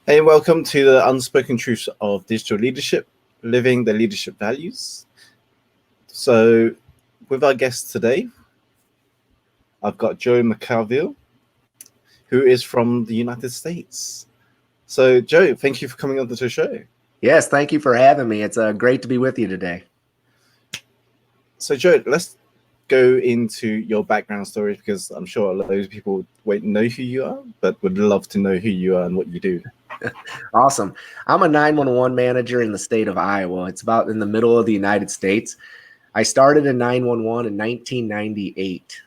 Hey, welcome to the unspoken truths of digital leadership, living the leadership values. So, with our guest today, I've got Joe McCarville, who is from the United States. So, Joe, thank you for coming on to the show. Yes, thank you for having me. It's great to be with you today. So, Joe, let's go into your background story because I'm sure a lot of people won't know who you are, but would love to know who you are and what you do. Awesome. I'm a 911 manager in the state of Iowa. It's about in the middle of the United States. I started in 911 in 1998,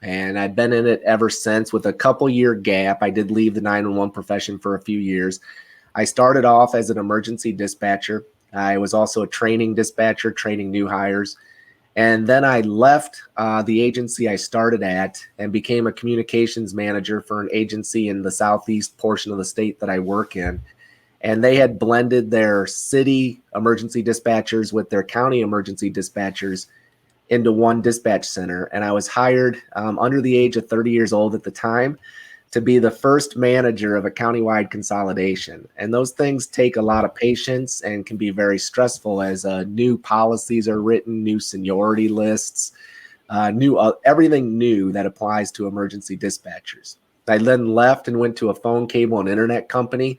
and I've been in it ever since with a couple-year gap. I did leave the 911 profession for a few years. I started off as an emergency dispatcher. I was also a training dispatcher, training new hires. And then I left the agency I started at and became a communications manager for an agency in the southeast portion of the state that I work in. And they had blended their city emergency dispatchers with their county emergency dispatchers into one dispatch center. And I was hired under the age of 30 years old at the time to be the first manager of a countywide consolidation. And those things take a lot of patience and can be very stressful as new policies are written, new seniority lists, everything new that applies to emergency dispatchers. I then left and went to a phone, cable, and internet company.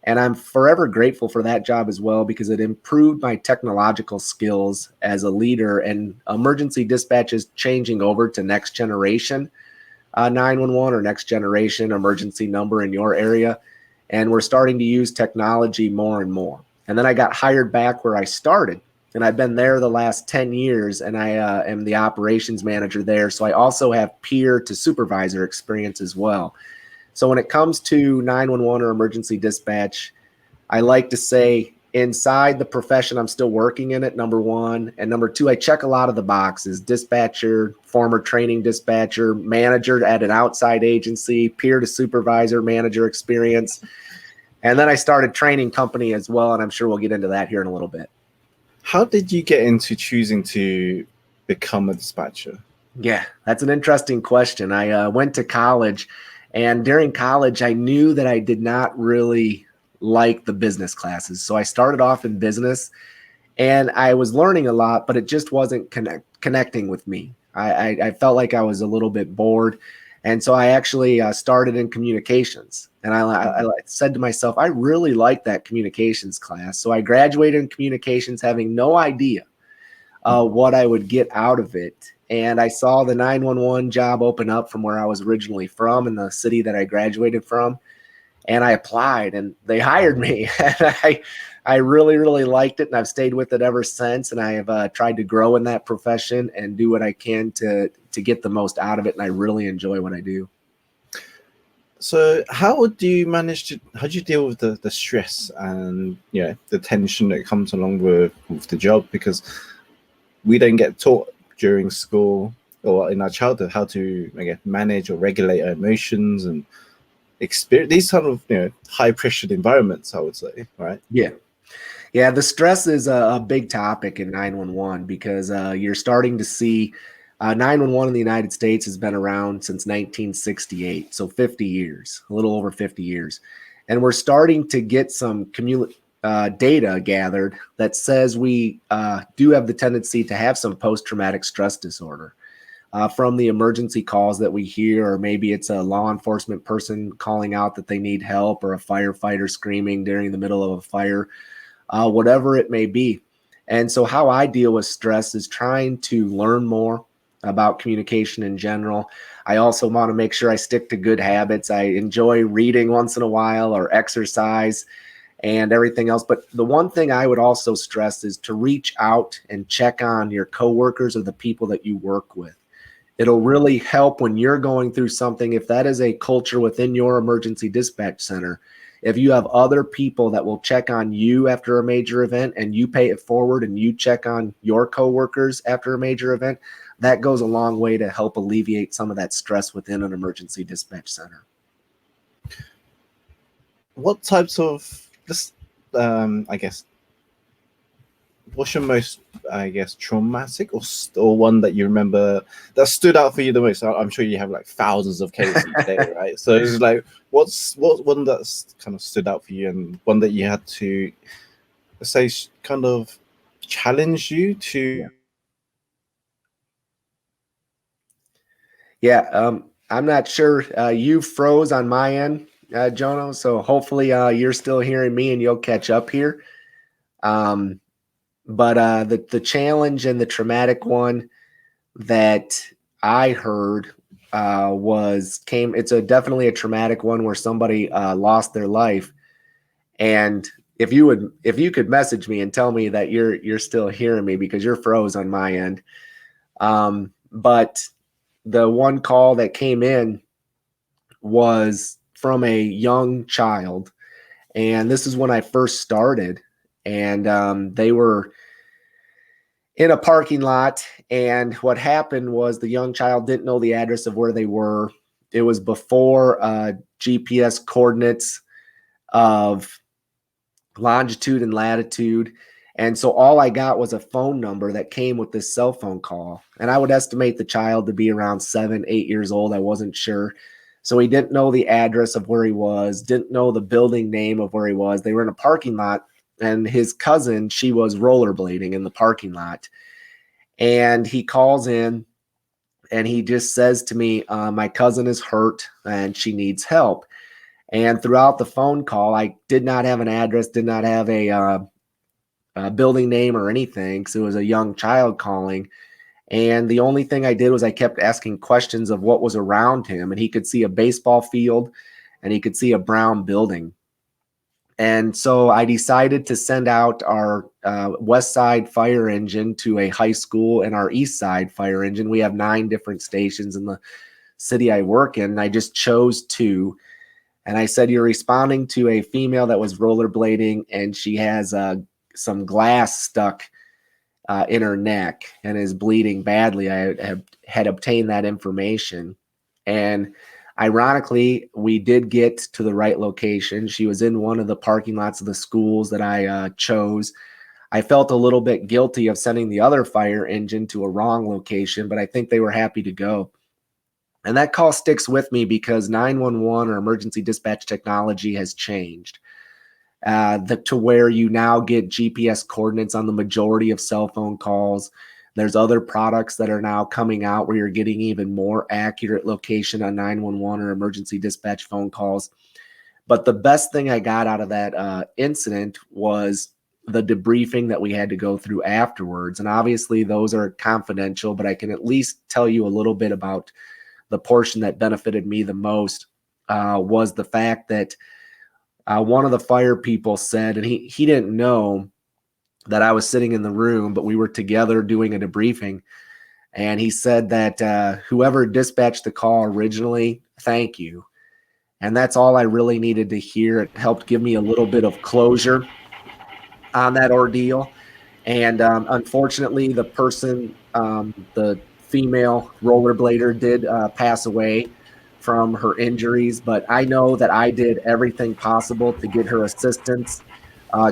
And I'm forever grateful for that job as well because it improved my technological skills as a leader, and emergency dispatch is changing over to next generation 911 or next generation emergency number in your area. And we're starting to use technology more and more. And then I got hired back where I started, and I've been there the last 10 years, and I am the operations manager there. So I also have peer to supervisor experience as well. So when it comes to 911 or emergency dispatch, I like to say inside the profession, I'm still working in it, number one. And number two, I check a lot of the boxes: dispatcher, former training dispatcher, manager at an outside agency, peer to supervisor, manager experience. And then I started training company as well. And I'm sure we'll get into that here in a little bit. How did you get into choosing to become a dispatcher? Yeah, that's an interesting question. I went to college, and during college, I knew that I did not really like the business classes. So I started off in business, and I was learning a lot, but it just wasn't connecting with me. I felt like I was a little bit bored. And so I actually started in communications. And I said to myself, I really like that communications class. So I graduated in communications having no idea what I would get out of it. And I saw the 911 job open up from where I was originally from in the city that I graduated from. And I applied, and they hired me. And I really, really liked it, and I've stayed with it ever since. And I have tried to grow in that profession and do what I can to get the most out of it. And I really enjoy what I do. So how do you deal with the stress and the tension that comes along with the job? Because we don't get taught during school or in our childhood how to manage or regulate our emotions and experience these kind of high pressured environments, I would say, right? Yeah, the stress is a big topic in 911 because you're starting to see 911 in the United States has been around since 1968, so 50 years, a little over 50 years. And we're starting to get some data gathered that says we do have the tendency to have some post-traumatic stress disorder from the emergency calls that we hear, or maybe it's a law enforcement person calling out that they need help, or a firefighter screaming during the middle of a fire, whatever it may be. And so how I deal with stress is trying to learn more about communication in general. I also want to make sure I stick to good habits. I enjoy reading once in a while, or exercise and everything else. But the one thing I would also stress is to reach out and check on your coworkers or the people that you work with. It'll really help when you're going through something. If that is a culture within your emergency dispatch center, if you have other people that will check on you after a major event, and you pay it forward and you check on your coworkers after a major event, that goes a long way to help alleviate some of that stress within an emergency dispatch center. What types of what's your most, I guess, traumatic or one that you remember that stood out for you the most? I'm sure you have like thousands of cases each day, right? So it's like, what's one that's kind of stood out for you, and one that you had to say kind of challenge you to? Yeah, I'm not sure. You froze on my end, Jono, so hopefully you're still hearing me and you'll catch up here. But the challenge and the traumatic one that I heard it's definitely a traumatic one where somebody lost their life. And if you could message me and tell me that you're still hearing me, because you're froze on my end. But the one call that came in was from a young child, and this is when I first started, and they were in a parking lot, and what happened was the young child didn't know the address of where they were. It was before GPS coordinates of longitude and latitude. And so all I got was a phone number that came with this cell phone call. And I would estimate the child to be around 7, 8 years old. I wasn't sure. So he didn't know the address of where he was, didn't know the building name of where he was. They were in a parking lot, and his cousin, she was rollerblading in the parking lot. And he calls in and he just says to me, my cousin is hurt and she needs help. And throughout the phone call, I did not have an address, did not have a building name or anything, because it was a young child calling. And the only thing I did was I kept asking questions of what was around him. And he could see a baseball field and he could see a brown building. And so I decided to send out our west side fire engine to a high school and our east side fire engine. We have 9 different stations in the city I work in. And I just chose 2. And I said, you're responding to a female that was rollerblading, and she has some glass stuck in her neck and is bleeding badly. I had obtained that information. And ironically, we did get to the right location. She was in one of the parking lots of the schools that I chose. I felt a little bit guilty of sending the other fire engine to a wrong location, but I think they were happy to go. And that call sticks with me because 911 or emergency dispatch technology has changed to where you now get GPS coordinates on the majority of cell phone calls. There's other products that are now coming out where you're getting even more accurate location on 911 or emergency dispatch phone calls. But the best thing I got out of that incident was the debriefing that we had to go through afterwards. And obviously those are confidential, but I can at least tell you a little bit about the portion that benefited me the most. Was the fact that one of the fire people said, and he didn't know that I was sitting in the room, but we were together doing a debriefing. And he said that whoever dispatched the call originally, thank you. And that's all I really needed to hear. It helped give me a little bit of closure on that ordeal. And unfortunately, the person, the female rollerblader, did pass away from her injuries. But I know that I did everything possible to get her assistance,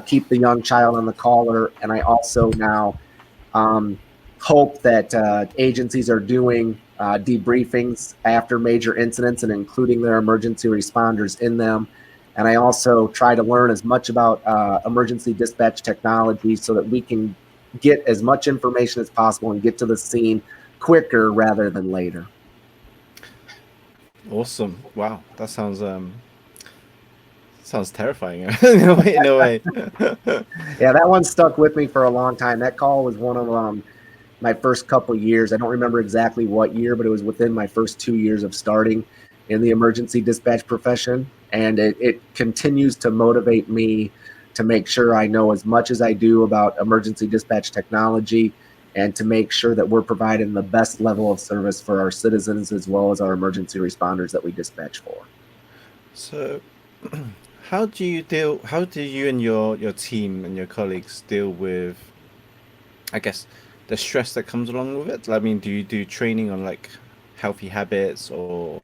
keep the young child on the caller. And I also now hope that agencies are doing debriefings after major incidents and including their emergency responders in them. And I also try to learn as much about emergency dispatch technology so that we can get as much information as possible and get to the scene quicker rather than later. Awesome! Wow, that sounds terrifying in a way. Yeah, that one stuck with me for a long time. That call was one of my first couple years. I don't remember exactly what year, but it was within my first 2 years of starting in the emergency dispatch profession. And it continues to motivate me to make sure I know as much as I do about emergency dispatch technology, and to make sure that we're providing the best level of service for our citizens as well as our emergency responders that we dispatch for. So, how do you and your team and your colleagues deal with, I guess, the stress that comes along with it? I mean, do you do training on like healthy habits, or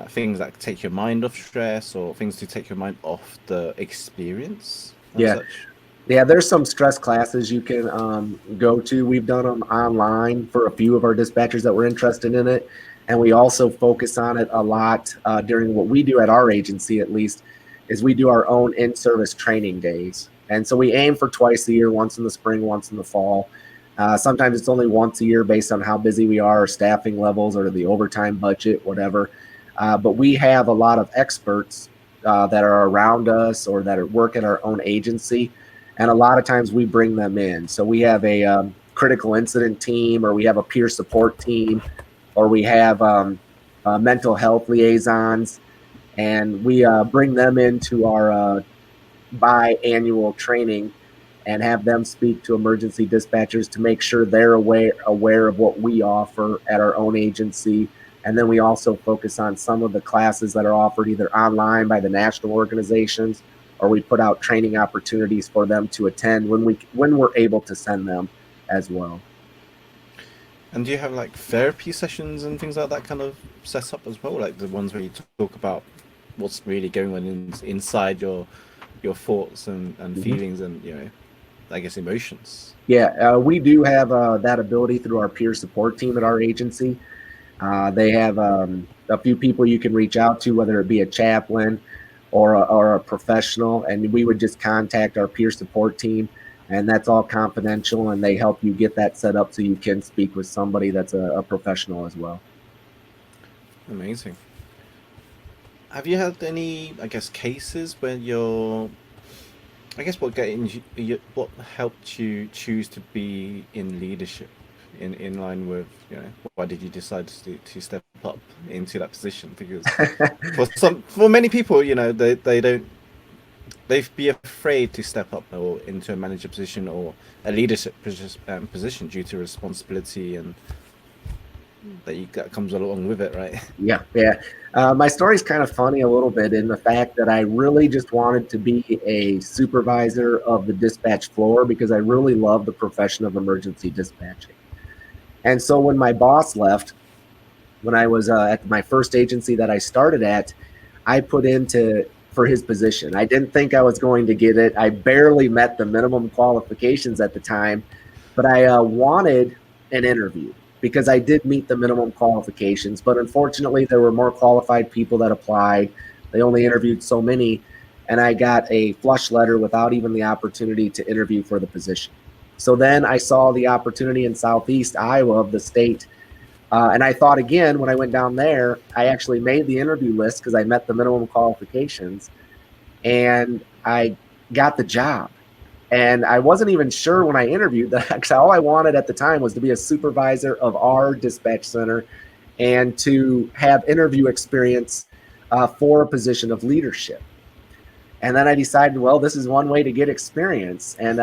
things that take your mind off stress, or things to take your mind off the experience and Yeah. such? Yeah, there's some stress classes you can go to. We've done them online for a few of our dispatchers that were interested in it. And we also focus on it a lot during what we do at our agency, at least, is we do our own in-service training days. And so we aim for twice a year, once in the spring, once in the fall. Sometimes it's only once a year based on how busy we are, or staffing levels, or the overtime budget, whatever. But we have a lot of experts that are around us or that work at our own agency. And a lot of times we bring them in. So we have a critical incident team, or we have a peer support team, or we have mental health liaisons. And we bring them into our biannual training and have them speak to emergency dispatchers to make sure they're aware of what we offer at our own agency. And then we also focus on some of the classes that are offered either online by the national organizations, or we put out training opportunities for them to attend when we're able to send them as well. And do you have like therapy sessions and things like that kind of set up as well, like the ones where you talk about what's really going on inside your thoughts and feelings and, you know, I guess emotions? Yeah, we do have that ability through our peer support team at our agency. They have a few people you can reach out to, whether it be a chaplain or a professional, and we would just contact our peer support team, and that's all confidential, and they help you get that set up so you can speak with somebody that's a professional as well. Amazing. Have you had any, I guess, cases where you're, I guess, what helped you choose to be in leadership in line with, you know, why did you decide to step up into that position? Because for many people, you know, they'd be afraid to step up or into a manager position or a leadership position due to responsibility and that comes along with it, right? Yeah. My story's kind of funny a little bit in the fact that I really just wanted to be a supervisor of the dispatch floor because I really love the profession of emergency dispatching. And so when my boss left, when I was at my first agency that I started at, I put for his position. I didn't think I was going to get it. I barely met the minimum qualifications at the time, but I wanted an interview because I did meet the minimum qualifications. But unfortunately, there were more qualified people that applied. They only interviewed so many, and I got a flush letter without even the opportunity to interview for the position. So then I saw the opportunity in Southeast Iowa of the state. And I thought again, when I went down there, I actually made the interview list because I met the minimum qualifications and I got the job. And I wasn't even sure when I interviewed that because all I wanted at the time was to be a supervisor of our dispatch center and to have interview experience for a position of leadership. And then I decided, well, this is one way to get experience. And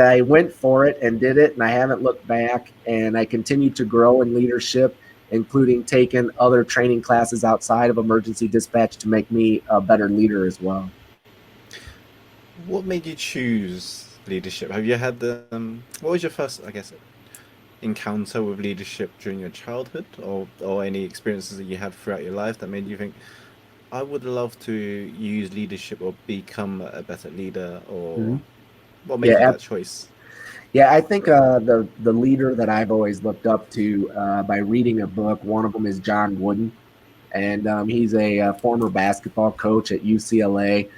I went for it and did it, and I haven't looked back. And I continued to grow in leadership, including taking other training classes outside of emergency dispatch to make me a better leader as well. What made you choose leadership? Have you had what was your first, I guess, encounter with leadership during your childhood, or any experiences that you had throughout your life that made you think, I would love to use leadership or become a better leader, or what made you that choice? Yeah, I think the leader that I've always looked up to by reading a book, one of them is John Wooden, and he's a former basketball coach at UCLA,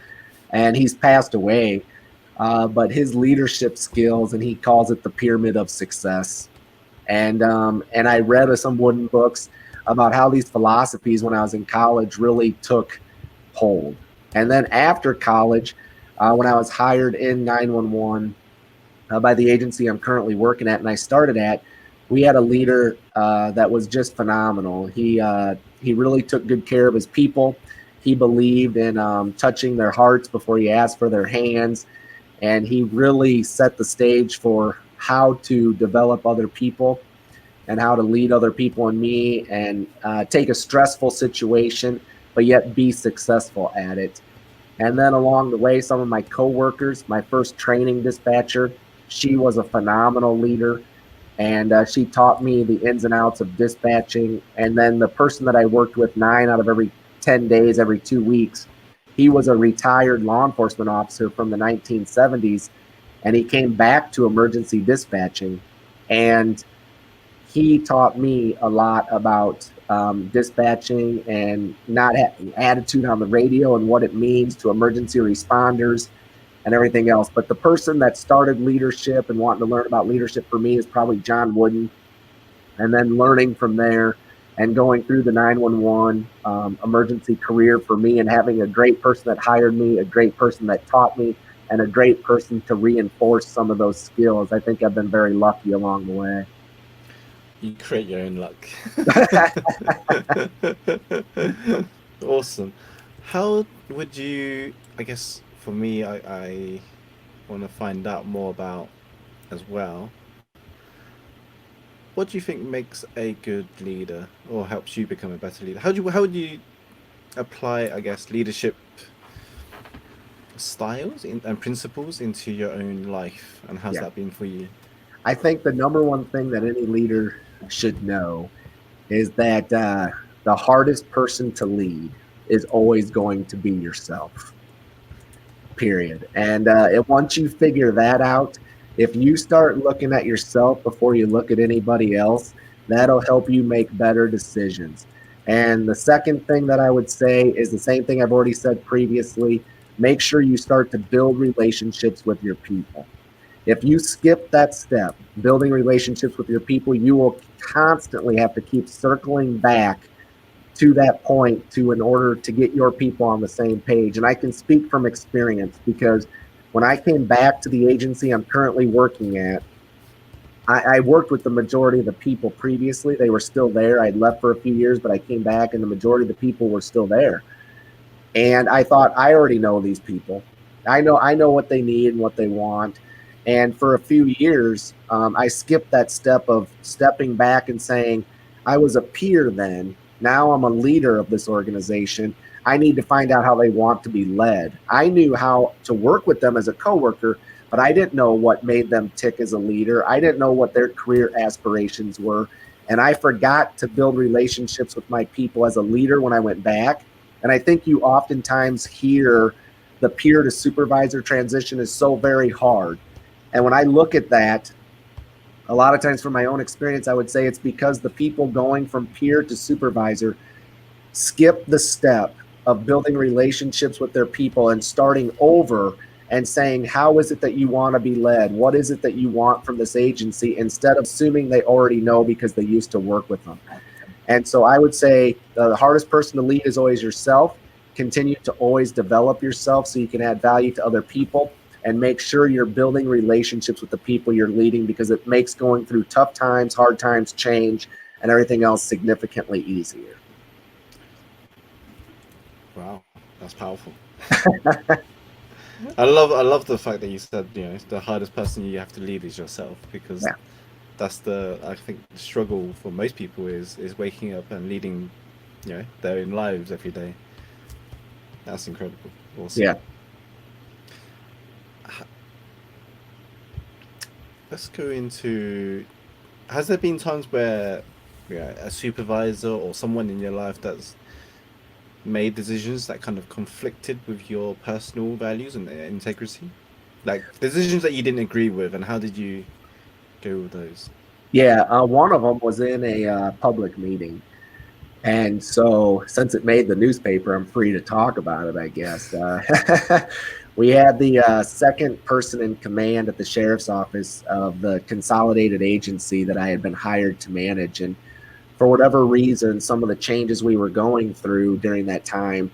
and he's passed away, but his leadership skills, and he calls it the pyramid of success. And I read some Wooden books about how these philosophies when I was in college really took hold. And then after college, when I was hired in 911 by the agency I'm currently working at and I started at, we had a leader that was just phenomenal. He really took good care of his people. He believed in touching their hearts before he asked for their hands. And he really set the stage for how to develop other people and how to lead other people and me and take a stressful situation, but yet be successful at it. And then along the way, some of my coworkers, my first training dispatcher, she was a phenomenal leader. And she taught me the ins and outs of dispatching. And then the person that I worked with 9 out of every 10 days, every 2 weeks, He was a retired law enforcement officer from the 1970s, and he came back to emergency dispatching, and he taught me a lot about dispatching and not having attitude on the radio and what it means to emergency responders and everything else. But the person that started leadership and wanting to learn about leadership for me is probably John Wooden, and then learning from there and going through the 911 emergency career for me, and having a great person that hired me, a great person that taught me, and a great person to reinforce some of those skills. I think I've been very lucky along the way. You create your own luck. Awesome. How would you, I guess for me, I want to find out more about as well. What do you think makes a good leader, or helps you become a better leader? How would you apply, I guess, leadership styles and principles into your own life, and how's that been for you? I think the number one thing that any leader should know is that the hardest person to lead is always going to be yourself, period. And once you figure that out, if you start looking at yourself before you look at anybody else, that'll help you make better decisions. And the second thing that I would say is the same thing I've already said previously. Make sure you start to build relationships with your people. If you skip that step, building relationships with your people, you will constantly have to keep circling back to that point in order to get your people on the same page. And I can speak from experience, because when I came back to the agency I'm currently working at, I worked with the majority of the people previously. They were still there. I'd left for a few years, but I came back and the majority of the people were still there. And I thought, I already know these people. I know what they need and what they want. And for a few years, I skipped that step of stepping back and saying, I was a peer then. Now I'm a leader of this organization. I need to find out how they want to be led. I knew how to work with them as a coworker, but I didn't know what made them tick as a leader. I didn't know what their career aspirations were. And I forgot to build relationships with my people as a leader when I went back. And I think you oftentimes hear the peer to supervisor transition is so very hard. And when I look at that, a lot of times from my own experience, I would say it's because the people going from peer to supervisor skip the step of building relationships with their people and starting over and saying, how is it that you want to be led? What is it that you want from this agency? Instead of assuming they already know because they used to work with them. And so I would say the hardest person to lead is always yourself. Continue to always develop yourself so you can add value to other people, and make sure you're building relationships with the people you're leading, because it makes going through tough times, hard times, change, and everything else significantly easier. Wow, that's powerful. I love the fact that you said, the hardest person you have to lead is yourself, because that's I think the struggle for most people is waking up and leading, their own lives every day. That's incredible. Awesome. Yeah. Let's go into, has there been times where a supervisor or someone in your life that's made decisions that kind of conflicted with your personal values and integrity? Like decisions that you didn't agree with, and how did you go with those? Yeah, one of them was in a public meeting. And so since it made the newspaper, I'm free to talk about it, I guess. We had the second person in command at the sheriff's office of the consolidated agency that I had been hired to manage. And for whatever reason, some of the changes we were going through during that time,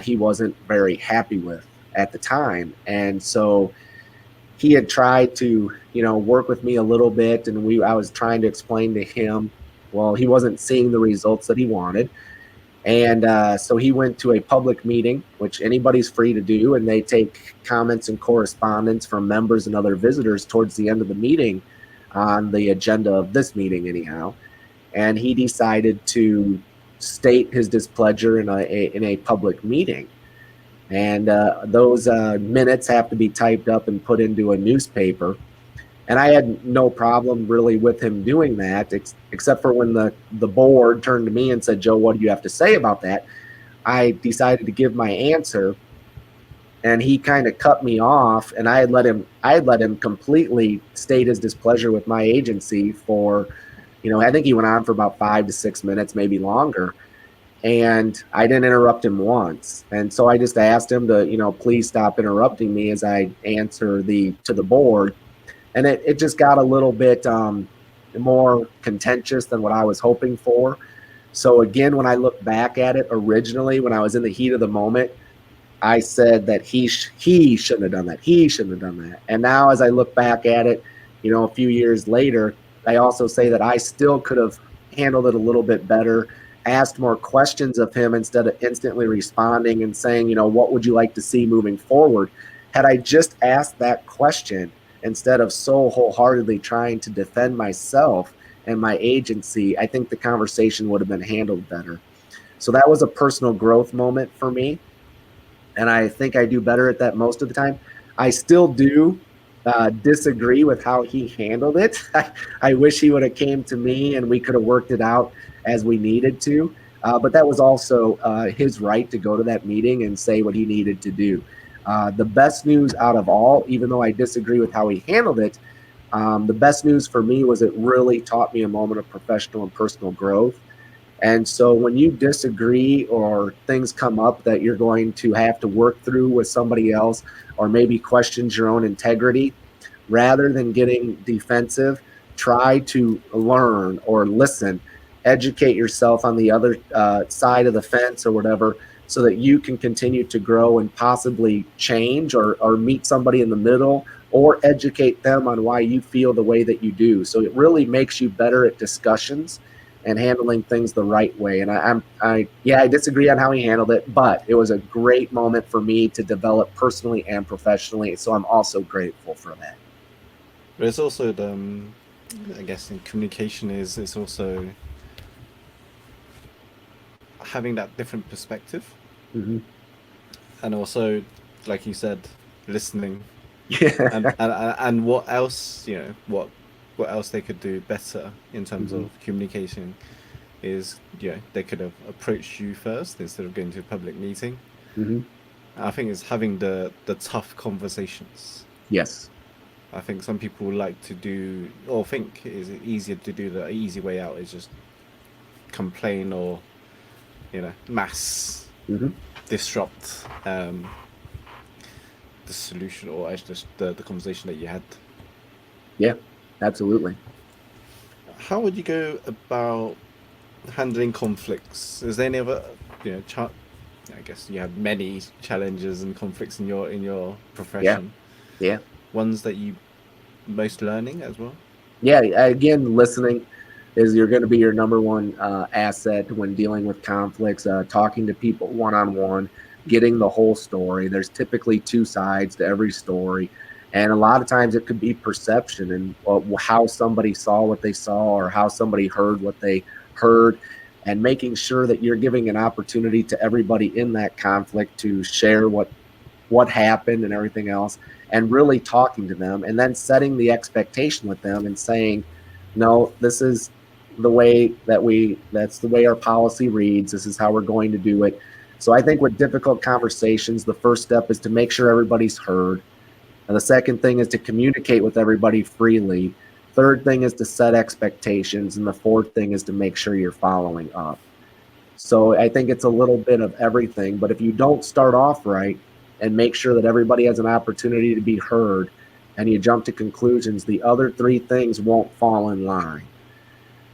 he wasn't very happy with at the time. And so he had tried to, work with me a little bit, and I was trying to explain to him, well, he wasn't seeing the results that he wanted. And so he went to a public meeting, which anybody's free to do, and they take comments and correspondence from members and other visitors towards the end of the meeting on the agenda of this meeting anyhow. And he decided to state his displeasure in a public meeting. And those minutes have to be typed up and put into a newspaper. And I had no problem really with him doing that, except for when the board turned to me and said, Joe, what do you have to say about that? I decided to give my answer. and he kind of cut me off, and I had let him completely state his displeasure with my agency for, I think he went on for about 5 to 6 minutes, maybe longer. And I didn't interrupt him once. And so I just asked him to, please stop interrupting me as I answer to the board. And it just got a little bit more contentious than what I was hoping for. So again, when I look back at it originally, when I was in the heat of the moment, I said that he shouldn't have done that. He shouldn't have done that. And now as I look back at it, a few years later, I also say that I still could have handled it a little bit better, asked more questions of him instead of instantly responding and saying, what would you like to see moving forward? Had I just asked that question instead of so wholeheartedly trying to defend myself and my agency, I think the conversation would have been handled better. So that was a personal growth moment for me. And I think I do better at that most of the time. I still do disagree with how he handled it. I wish he would have came to me and we could have worked it out as we needed to. But that was also his right to go to that meeting and say what he needed to do. The best news out of all, even though I disagree with how he handled it, the best news for me was it really taught me a moment of professional and personal growth. And so when you disagree or things come up that you're going to have to work through with somebody else, or maybe questions your own integrity, rather than getting defensive, try to learn or listen, educate yourself on the other side of the fence or whatever, so that you can continue to grow and possibly change or meet somebody in the middle or educate them on why you feel the way that you do. So it really makes you better at discussions and handling things the right way. And I disagree on how he handled it, but it was a great moment for me to develop personally and professionally. So I'm also grateful for that. But it's also I guess in communication it's also having that different perspective, mm-hmm. and also, like you said, listening, Yeah. and what else, what else they could do better in terms mm-hmm. of communication is, they could have approached you first instead of going to a public meeting. Mm-hmm. I think it's having the tough conversations. Yes. I think some people like to do, or think it is easier to do the easy way out is just complain or, mass mm-hmm. disrupt the solution, or actually just the conversation that you had. Yeah, absolutely. How would you go about handling conflicts? Is there any other, I guess you have many challenges and conflicts in your profession. Yeah. Ones that you most learning as well? Yeah, again, listening is you're going to be your number one asset when dealing with conflicts, talking to people one-on-one, getting the whole story. There's typically two sides to every story. And a lot of times it could be perception and how somebody saw what they saw or how somebody heard what they heard, and making sure that you're giving an opportunity to everybody in that conflict to share what happened and everything else, and really talking to them, and then setting the expectation with them and saying, no, this is the way that's the way our policy reads. This is how we're going to do it. So I think with difficult conversations, the first step is to make sure everybody's heard. And the second thing is to communicate with everybody freely. Third thing is to set expectations. And the fourth thing is to make sure you're following up. So I think it's a little bit of everything. But if you don't start off right and make sure that everybody has an opportunity to be heard, and you jump to conclusions, the other three things won't fall in line.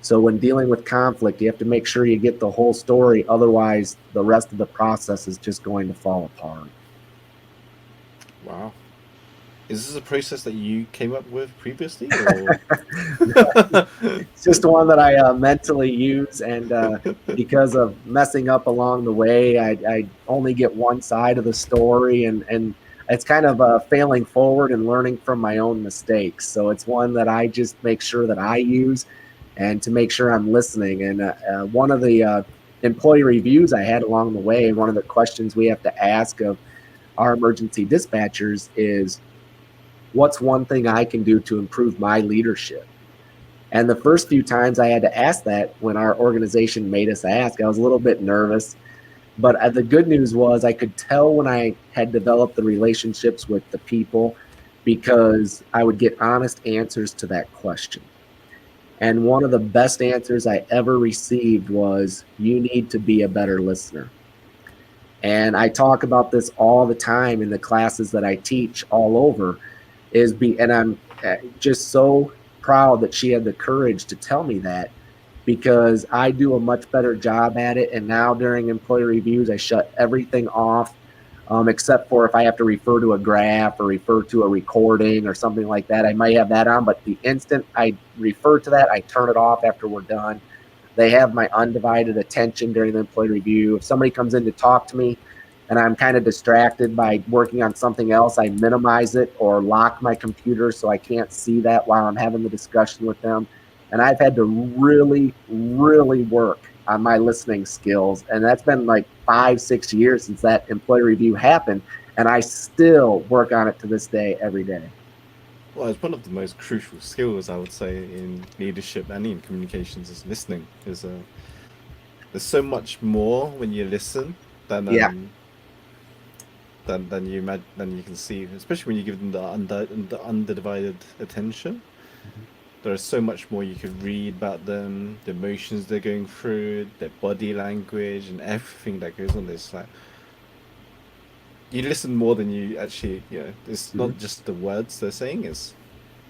So when dealing with conflict, you have to make sure you get the whole story. Otherwise, the rest of the process is just going to fall apart. Wow. Is this a process that you came up with previously? Or? It's just one that I mentally use. And because of messing up along the way, I only get one side of the story. And it's kind of failing forward and learning from my own mistakes. So it's one that I just make sure that I use, and to make sure I'm listening. And one of the employee reviews I had along the way, one of the questions we have to ask of our emergency dispatchers is, what's one thing I can do to improve my leadership? And the first few times I had to ask that, when our organization made us ask, I was a little bit nervous. But the good news was I could tell when I had developed the relationships with the people because I would get honest answers to that question. And one of the best answers I ever received was, you need to be a better listener. And I talk about this all the time in the classes that I teach all over, and I'm just so proud that she had the courage to tell me that, because I do a much better job at it. And now during employee reviews, I shut everything off, except for if I have to refer to a graph or refer to a recording or something like that. I might have that on, but the instant I refer to that, I turn it off after we're done. They have my undivided attention during the employee review. If somebody comes in to talk to me and I'm kind of distracted by working on something else, I minimize it or lock my computer so I can't see that while I'm having the discussion with them. And I've had to really, really work on my listening skills. And that's been like 5-6 years since that employee review happened. And I still work on it to this day, every day. Well, it's one of the most crucial skills, I would say, in leadership and in communications is listening. There's so much more when you listen than Yeah. than you can see, especially when you give them the undivided attention. There is so much more you could read about them, the emotions they're going through, their body language, and everything that goes on. It's like you listen more than you actually, it's not just the words they're saying, it's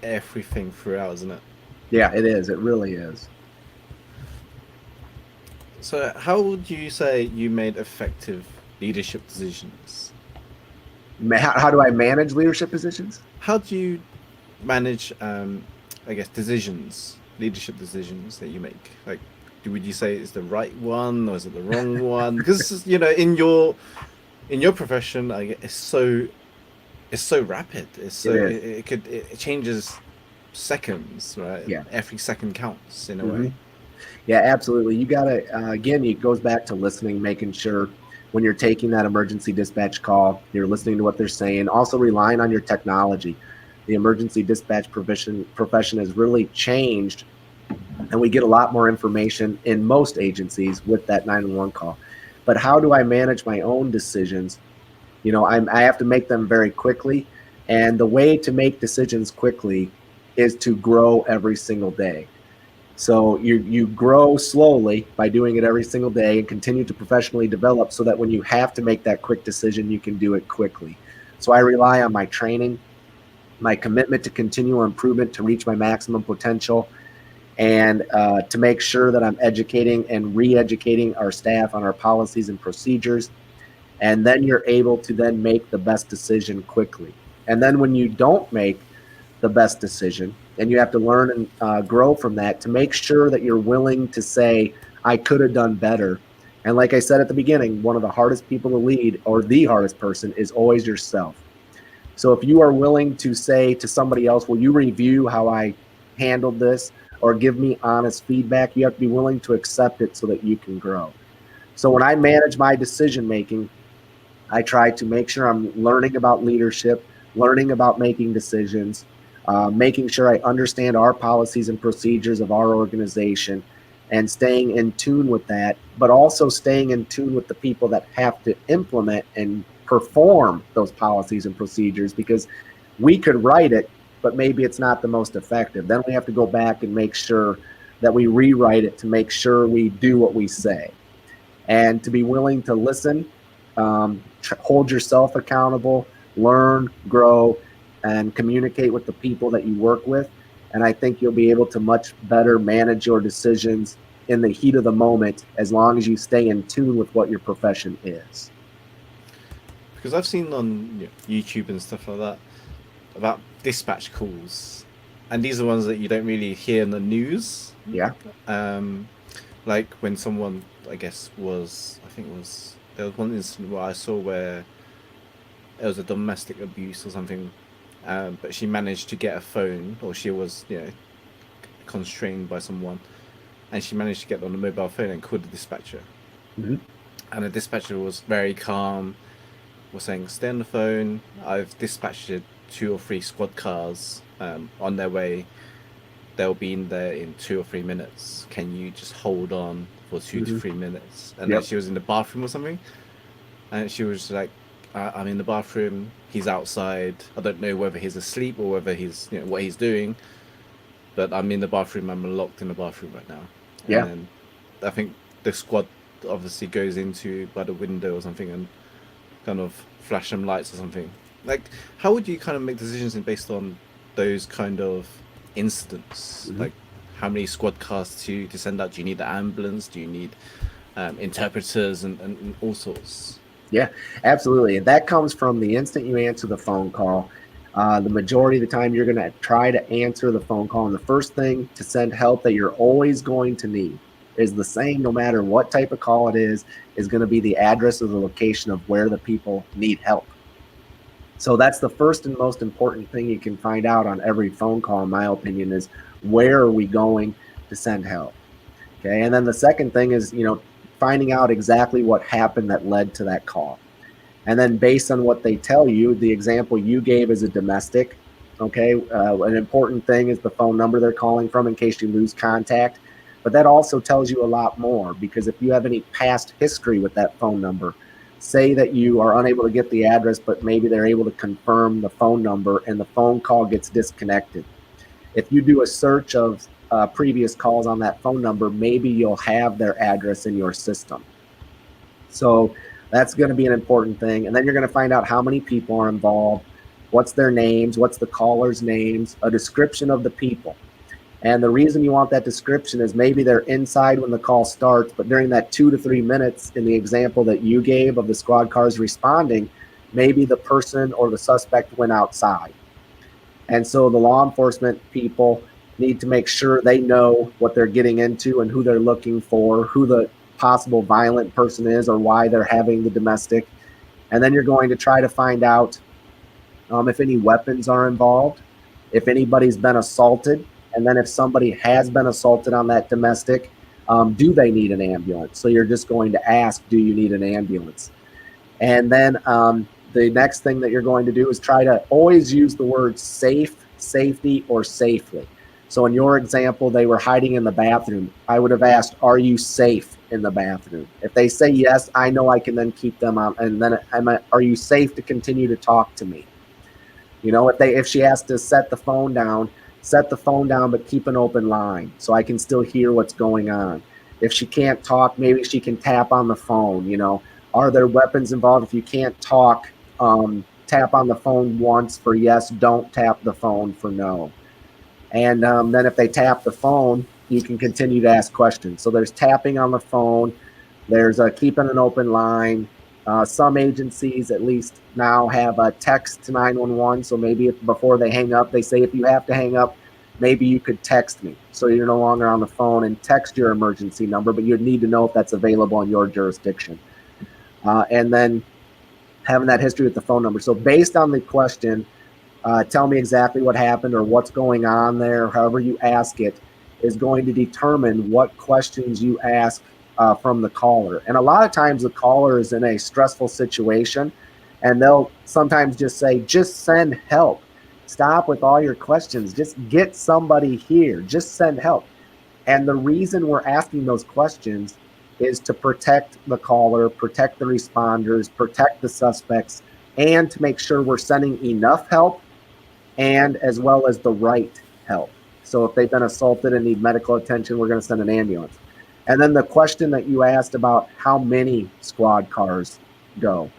everything throughout, isn't it? Yeah, it is. It really is. So, how would you say you made effective leadership decisions? How do I manage leadership positions? How do you manage, I guess, leadership decisions that you make? Like, would you say it's the right one or is it the wrong one? Because in your profession, I guess it's so rapid. It changes seconds, right? Yeah. Every second counts in a way. Yeah, absolutely. You got to, again, it goes back to listening, making sure when you're taking that emergency dispatch call, you're listening to what they're saying, also relying on your technology. The emergency dispatch profession has really changed, and we get a lot more information in most agencies with that 911 call. But how do I manage my own decisions? I have to make them very quickly. And the way to make decisions quickly is to grow every single day. So you grow slowly by doing it every single day and continue to professionally develop so that when you have to make that quick decision, you can do it quickly. So I rely on my training, my commitment to continual improvement to reach my maximum potential, and to make sure that I'm educating and re-educating our staff on our policies and procedures. And then you're able to then make the best decision quickly. And then when you don't make the best decision, and you have to learn and grow from that, to make sure that you're willing to say, I could have done better. And like I said at the beginning, one of the hardest people to lead, or the hardest person, is always yourself. So if you are willing to say to somebody else, will you review how I handled this, or give me honest feedback, you have to be willing to accept it so that you can grow. So when I manage my decision making, I try to make sure I'm learning about leadership, learning about making decisions, making sure I understand our policies and procedures of our organization, and staying in tune with that, but also staying in tune with the people that have to implement and perform those policies and procedures, because we could write it, but maybe it's not the most effective. Then we have to go back and make sure that we rewrite it to make sure we do what we say. And to be willing to listen, hold yourself accountable, learn, grow, and communicate with the people that you work with. And I think you'll be able to much better manage your decisions in the heat of the moment, as long as you stay in tune with what your profession is. Because I've seen on YouTube and stuff like that about dispatch calls, and these are ones that you don't really hear in the news. Yeah. Like when someone, I guess, there was one incident where I saw where it was a domestic abuse or something, but she managed to get a phone, or she was constrained by someone, and she managed to get on the mobile phone and call the dispatcher. And the dispatcher was very calm, was saying, stay on the phone, I've dispatched 2 or 3 squad cars on their way, they'll be in there in 2 or 3 minutes. Can you just hold on for 2 to 3 minutes? And then she was in the bathroom or something, and she was like, I'm in the bathroom, he's outside, I don't know whether he's asleep or whether he's, what he's doing, but I'm in the bathroom, I'm locked in the bathroom right now. And then I think the squad obviously goes into by the window or something and kind of flash some lights or something. Like, how would you kind of make decisions based on those kind of incidents? Like, how many squad cars to send out? Do you need the ambulance? Do you need interpreters and all sorts? Yeah, absolutely. And that comes from the instant you answer the phone call. The majority of the time you're going to try to answer the phone call. And the first thing to send help that you're always going to need is the same, no matter what type of call it is going to be the address or the location of where the people need help. So that's the first and most important thing you can find out on every phone call, in my opinion, is where are we going to send help? Okay. And then the second thing is, finding out exactly what happened that led to that call. And then based on what they tell you, the example you gave is a domestic. Okay. An important thing is the phone number they're calling from in case you lose contact. But that also tells you a lot more, because if you have any past history with that phone number, say that you are unable to get the address, but maybe they're able to confirm the phone number and the phone call gets disconnected. If you do a search of previous calls on that phone number, maybe you'll have their address in your system. So that's going to be an important thing. And then you're going to find out how many people are involved, what's their names, what's the caller's names, a description of the people. And the reason you want that description is maybe they're inside when the call starts, but during that 2 to 3 minutes in the example that you gave of the squad cars responding, maybe the person or the suspect went outside. And so the law enforcement people need to make sure they know what they're getting into and who they're looking for, who the possible violent person is or why they're having the domestic. And then you're going to try to find out if any weapons are involved, if anybody's been assaulted, and then if somebody has been assaulted on that domestic, do they need an ambulance? So you're just going to ask, do you need an ambulance? And then the next thing that you're going to do is try to always use the words safe, safety, or safely. So in your example, they were hiding in the bathroom. I would have asked, are you safe in the bathroom? If they say yes, I know I can then keep them on. And then are you safe to continue to talk to me? If she has to set the phone down, but keep an open line so I can still hear what's going on. If she can't talk, maybe she can tap on the phone. Are there weapons involved? If you can't talk, tap on the phone once for yes, don't tap the phone for no. And then if they tap the phone, you can continue to ask questions. So there's tapping on the phone. There's keeping an open line. Some agencies, at least now, have a text to 911. So maybe before they hang up, they say, if you have to hang up, maybe you could text me. So you're no longer on the phone, and text your emergency number, but you'd need to know if that's available in your jurisdiction. And then having that history with the phone number. So based on the question, tell me exactly what happened or what's going on there, however you ask it, is going to determine what questions you ask from the caller. And a lot of times the caller is in a stressful situation, and they'll sometimes just say, just send help. Stop with all your questions. Just get somebody here. Just send help. And the reason we're asking those questions is to protect the caller, protect the responders, protect the suspects, and to make sure we're sending enough help and as well as the right help. So if they've been assaulted and need medical attention, we're going to send an ambulance. And then the question that you asked about how many squad cars go.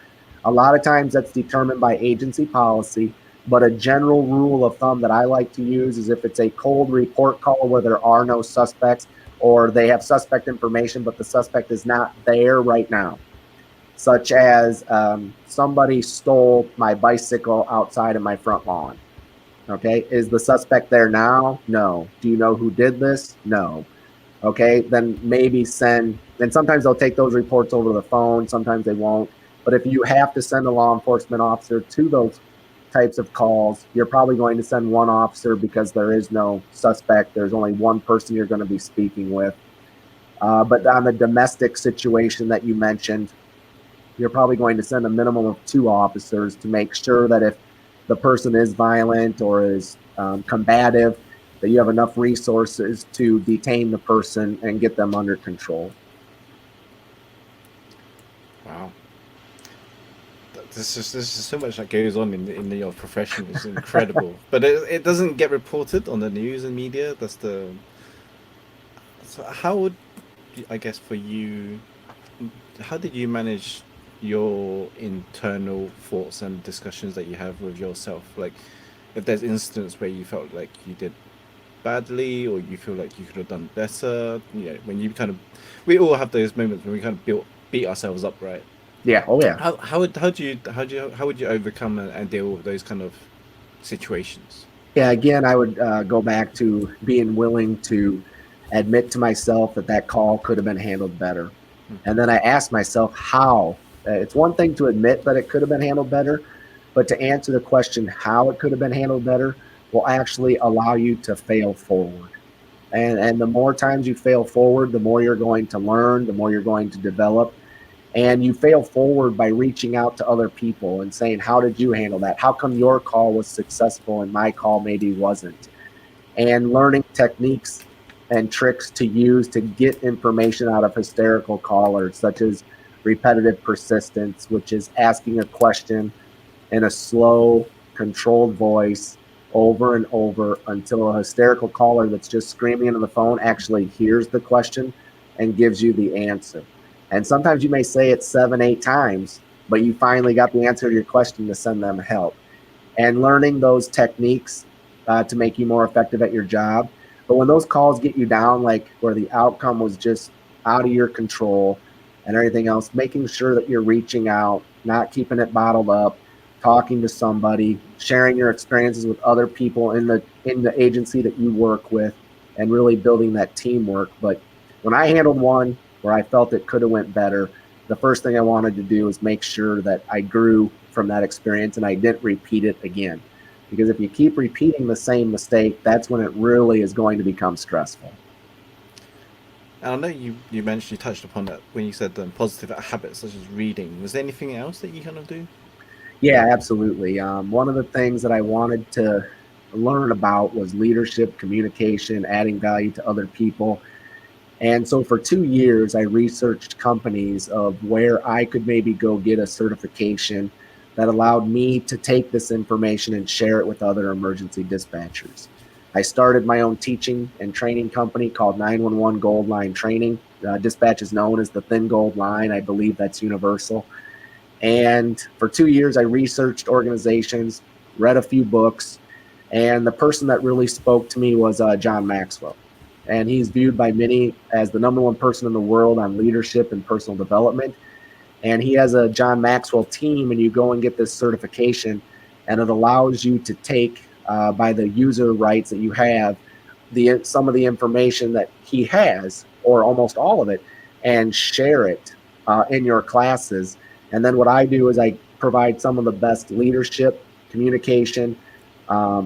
A lot of times that's determined by agency policy, but a general rule of thumb that I like to use is if it's a cold report call where there are no suspects, or they have suspect information, but the suspect is not there right now, such as somebody stole my bicycle outside of my front lawn. Okay, is the suspect there now? No. Do you know who did this? No. Okay, then maybe send, and sometimes they'll take those reports over the phone, sometimes they won't. But if you have to send a law enforcement officer to those types of calls, you're probably going to send one officer because there is no suspect. There's only one person you're going to be speaking with. But on the domestic situation that you mentioned, you're probably going to send a minimum of 2 officers to make sure that if the person is violent or is combative, that you have enough resources to detain the person and get them under control. Wow. There's just so much that goes on in your profession. It's incredible. But it doesn't get reported on the news and media. So how would, I guess for you, how did you manage your internal thoughts and discussions that you have with yourself? Like, if there's instances where you felt like you did badly or you feel like you could have done better, when you kind of, we all have those moments when we kind of beat ourselves up, right? Yeah. Oh yeah. How would you overcome and deal with those kind of situations? Yeah. Again, I would go back to being willing to admit to myself that call could have been handled better. And then I asked myself how. It's one thing to admit that it could have been handled better, but to answer the question how it could have been handled better will actually allow you to fail forward. And the more times you fail forward, the more you're going to learn, the more you're going to develop. And you fail forward by reaching out to other people and saying, how did you handle that? How come your call was successful and my call maybe wasn't? And learning techniques and tricks to use to get information out of hysterical callers, such as repetitive persistence, which is asking a question in a slow, controlled voice over and over until a hysterical caller that's just screaming into the phone actually hears the question and gives you the answer. And sometimes you may say it 7, 8 times, but you finally got the answer to your question to send them help. And learning those techniques to make you more effective at your job. But when those calls get you down, like where the outcome was just out of your control and everything else, making sure that you're reaching out, not keeping it bottled up, talking to somebody, sharing your experiences with other people in the agency that you work with, and really building that teamwork. But when I handled one where I felt it could have went better, the first thing I wanted to do is make sure that I grew from that experience and I didn't repeat it again. Because if you keep repeating the same mistake, that's when it really is going to become stressful. And I know you mentioned, you touched upon that when you said positive habits such as reading. Was there anything else that you kind of do? Yeah, absolutely. One of the things that I wanted to learn about was leadership, communication, adding value to other people. And so for 2 years, I researched companies of where I could maybe go get a certification that allowed me to take this information and share it with other emergency dispatchers. I started my own teaching and training company called 911 Gold Line Training. Dispatch is known as the Thin Gold Line. I believe that's universal. And for 2 years, I researched organizations, read a few books, and the person that really spoke to me was John Maxwell. And he's viewed by many as the #1 person in the world on leadership and personal development. And he has a John Maxwell team, and you go and get this certification, and it allows you to take, by the user rights that you have, some of the information that he has, or almost all of it, and share it in your classes. And then what I do is I provide some of the best leadership, communication,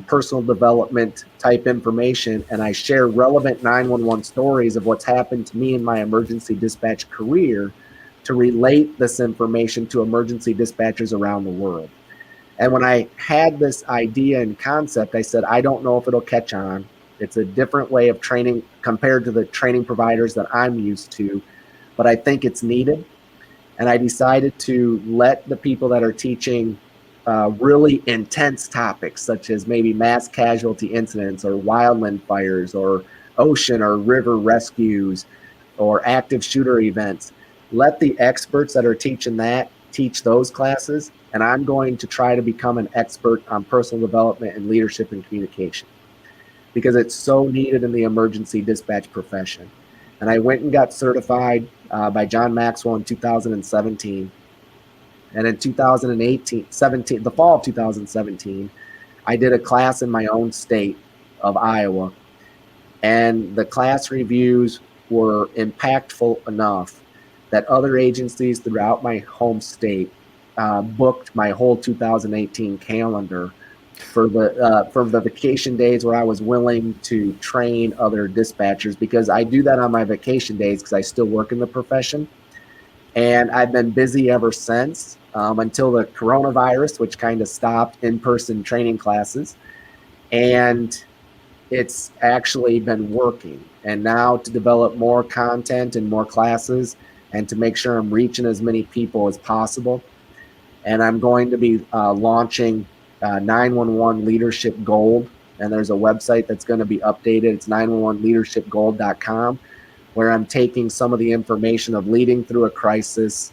personal development type information, and I share relevant 911 stories of what's happened to me in my emergency dispatch career to relate this information to emergency dispatchers around the world. And when I had this idea and concept, I said, I don't know if it'll catch on. It's a different way of training compared to the training providers that I'm used to, but I think it's needed. And I decided to let the people that are teaching really intense topics, such as maybe mass casualty incidents or wildland fires or ocean or river rescues or active shooter events, let the experts that are teaching that teach those classes. And I'm going to try to become an expert on personal development and leadership and communication because it's so needed in the emergency dispatch profession. And I went and got certified by John Maxwell in 2017. And in 17, the fall of 2017, I did a class in my own state of Iowa. And the class reviews were impactful enough that other agencies throughout my home state booked my whole 2018 calendar for the vacation days where I was willing to train other dispatchers, because I do that on my vacation days because I still work in the profession. And I've been busy ever since until the coronavirus, which kind of stopped in-person training classes. And it's actually been working. And now to develop more content and more classes and to make sure I'm reaching as many people as possible. And I'm going to be launching 911 Leadership Gold. And there's a website that's going to be updated. It's 911leadershipgold.com, where I'm taking some of the information of leading through a crisis,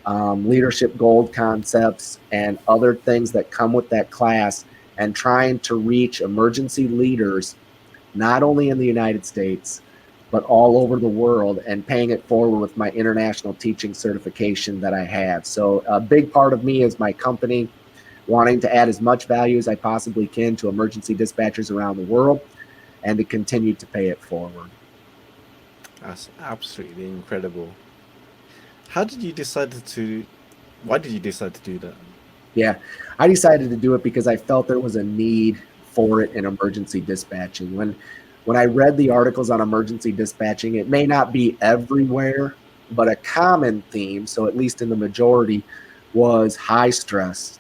leadership gold concepts, and other things that come with that class, and trying to reach emergency leaders, not only in the United States, but all over the world, and paying it forward with my international teaching certification that I have. So a big part of me is my company wanting to add as much value as I possibly can to emergency dispatchers around the world and to continue to pay it forward. That's absolutely incredible. Why did you decide to do that? Yeah, I decided to do it because I felt there was a need for it in emergency dispatching. When I read the articles on emergency dispatching, it may not be everywhere, but a common theme, so at least in the majority, was high stress,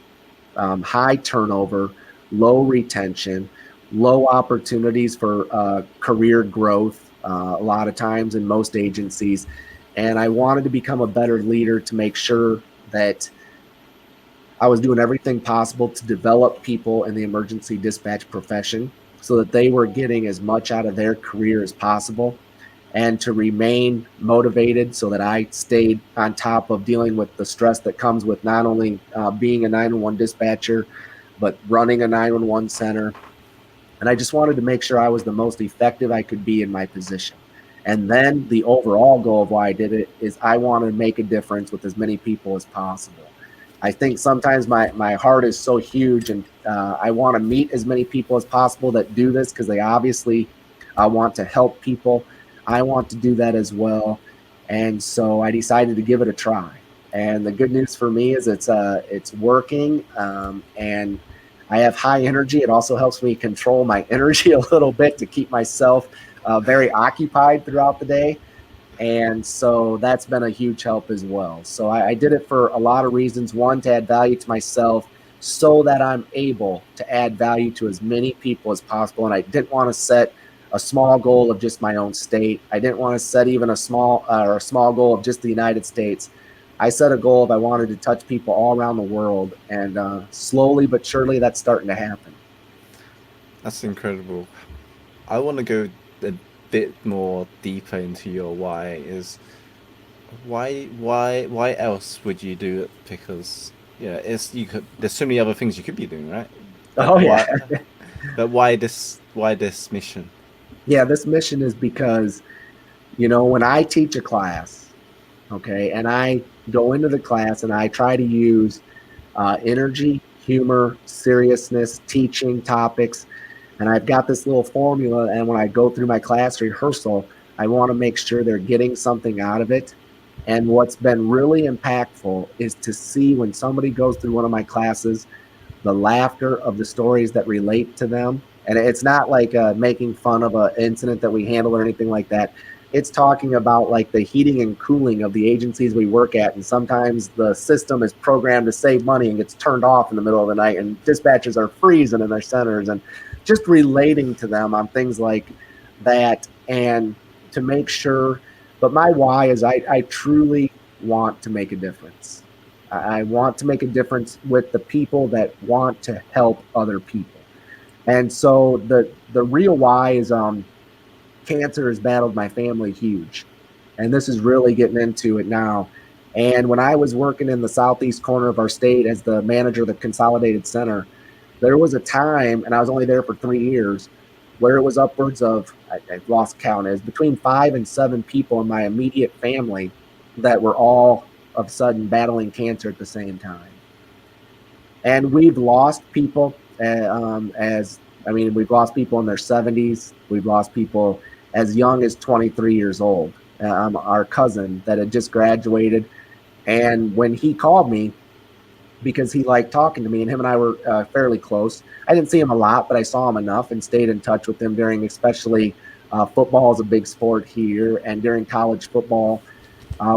high turnover, low retention, low opportunities for career growth a lot of times in most agencies. And I wanted to become a better leader to make sure that I was doing everything possible to develop people in the emergency dispatch profession so that they were getting as much out of their career as possible, and to remain motivated so that I stayed on top of dealing with the stress that comes with not only being a 911 dispatcher, but running a 911 center. And I just wanted to make sure I was the most effective I could be in my position. And then the overall goal of why I did it is I wanted to make a difference with as many people as possible. I think sometimes my heart is so huge, and I want to meet as many people as possible that do this, because they obviously want to help people. I want to do that as well. And so I decided to give it a try. And the good news for me is it's working, and I have high energy. It also helps me control my energy a little bit to keep myself very occupied throughout the day. And so that's been a huge help as well. So I did it for a lot of reasons. One, to add value to myself so that I'm able to add value to as many people as possible. And I didn't want to set a small goal of just my own state. I didn't want to set even a small goal of just the United States. I set a goal of I wanted to touch people all around the world, and slowly but surely that's starting to happen. That's incredible. I want to go a bit more deeper into your why. Is why else would you do it? Because it's you could. There's so many other things you could be doing, right? But Oh yeah. but why this mission? Yeah, this mission is because, when I teach a class, okay, and I go into the class and I try to use energy, humor, seriousness, teaching topics, and I've got this little formula, and when I go through my class rehearsal, I want to make sure they're getting something out of it. And what's been really impactful is to see when somebody goes through one of my classes, the laughter of the stories that relate to them. And it's not like making fun of an incident that we handle or anything like that. It's talking about like the heating and cooling of the agencies we work at. And sometimes the system is programmed to save money and gets turned off in the middle of the night, and dispatchers are freezing in their centers, and just relating to them on things like that. And to make sure, but my why is I truly want to make a difference. I want to make a difference with the people that want to help other people. And so the real why is cancer has battled my family huge. And this is really getting into it now. And when I was working in the southeast corner of our state as the manager of the consolidated center, there was a time, and I was only there for 3 years, where it was upwards of, I've lost count, is between 5 and 7 people in my immediate family that were all of a sudden battling cancer at the same time. And we've lost people we've lost people in their 70s. We've lost people as young as 23 years old. Our cousin that had just graduated, and when he called me, because he liked talking to me, and him and I were fairly close. I didn't see him a lot, but I saw him enough and stayed in touch with him during, especially football is a big sport here, and during college football,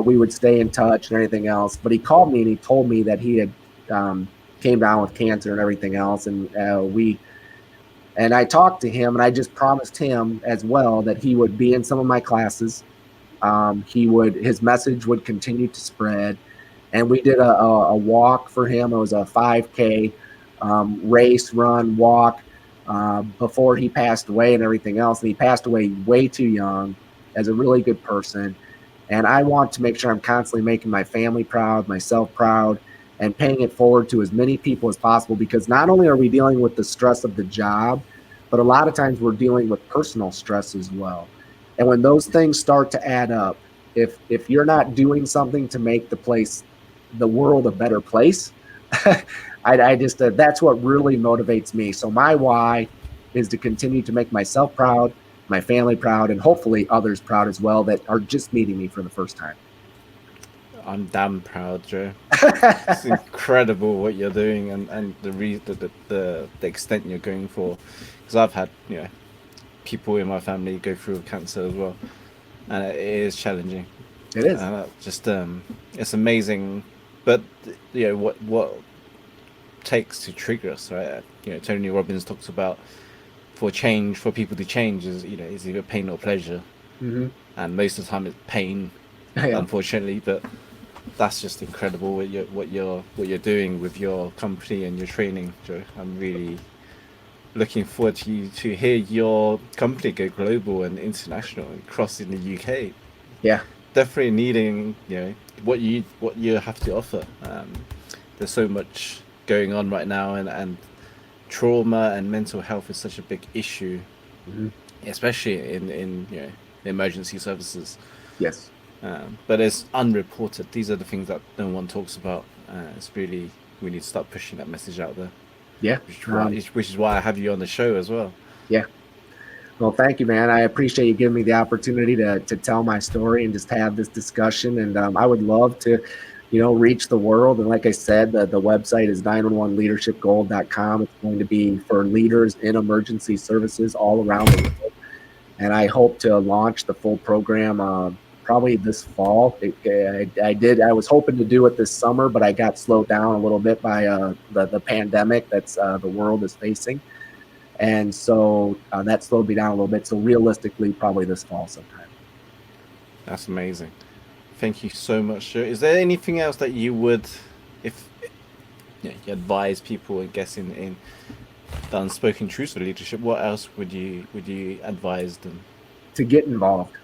we would stay in touch and everything else. But he called me and he told me that he had came down with cancer and everything else, and And I talked to him, and I just promised him as well that he would be in some of my classes. His message would continue to spread. And we did a walk for him. It was a 5K race, run, walk before he passed away and everything else. And he passed away way too young, as a really good person. And I want to make sure I'm constantly making my family proud, myself proud, and paying it forward to as many people as possible, because not only are we dealing with the stress of the job, but a lot of times we're dealing with personal stress as well. And when those things start to add up, if you're not doing something to make the world a better place, I just that's what really motivates me. So my why is to continue to make myself proud, my family proud, and hopefully others proud as well that are just meeting me for the first time. I'm damn proud, Joe. It's incredible what you're doing, and the extent you're going for. Because I've had people in my family go through cancer as well, and it is challenging. It is. It's amazing, but what takes to trigger us, right? Tony Robbins talks about for people to change is either pain or pleasure, and most of the time it's pain, unfortunately. But that's just incredible what you're doing with your company and your training, Joe. I'm really looking forward to hear your company go global and international and cross in the UK. Yeah, definitely needing what you have to offer. There's so much going on right now, and trauma and mental health is such a big issue, especially in emergency services. Yes. But it's unreported. These are the things that no one talks about. It's really, we need to start pushing that message out there. Yeah. Which is why I have you on the show as well. Yeah. Well, thank you, man. I appreciate you giving me the opportunity to tell my story and just have this discussion. And I would love to, reach the world. And like I said, the website is 911leadershipgold.com. It's going to be for leaders in emergency services all around the world. And I hope to launch the full program probably this fall. I was hoping to do it this summer, but I got slowed down a little bit by the pandemic that's the world is facing. And so that slowed me down a little bit. So realistically, probably this fall sometime. That's amazing. Thank you so much, Joe. Is there anything else that you would, if you advise people, I guess, in the unspoken truths of leadership, what else would you advise them? To get involved.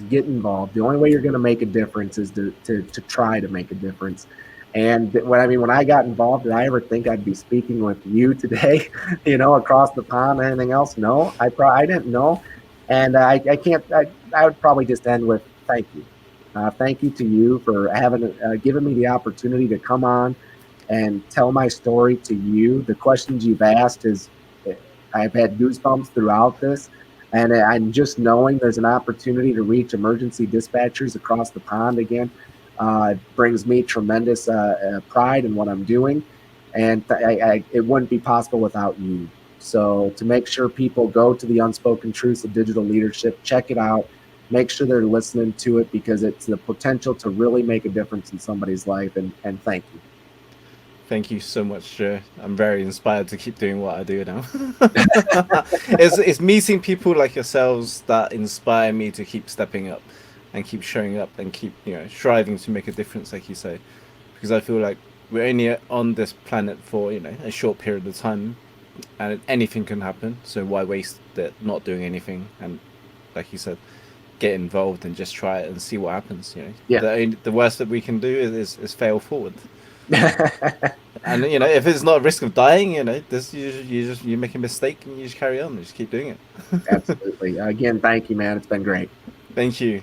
Get involved. The only way you're going to make a difference is to try to make a difference. And when I got involved, did I ever think I'd be speaking with you today, across the pond or anything else? No, I didn't know. And I would probably just end with thank you. Thank you to you for having given me the opportunity to come on and tell my story to you. The questions you've asked I've had goosebumps throughout this. And I'm just knowing there's an opportunity to reach emergency dispatchers across the pond again. It brings me tremendous pride in what I'm doing. And it wouldn't be possible without you. So to make sure people go to the Unspoken Truths of Digital Leadership, check it out, make sure they're listening to it, because it's the potential to really make a difference in somebody's life. And thank you. Thank you so much, Joe. I'm very inspired to keep doing what I do now. It's meeting people like yourselves that inspire me to keep stepping up and keep showing up and keep striving to make a difference, like you say, because I feel like we're only on this planet for a short period of time, and anything can happen. So why waste it not doing anything? And like you said, get involved and just try it and see what happens. The worst that we can do is fail forward. And if it's not a risk of dying, you make a mistake and you just carry on and just keep doing it. Absolutely. Again, thank you, man. It's been great. Thank you.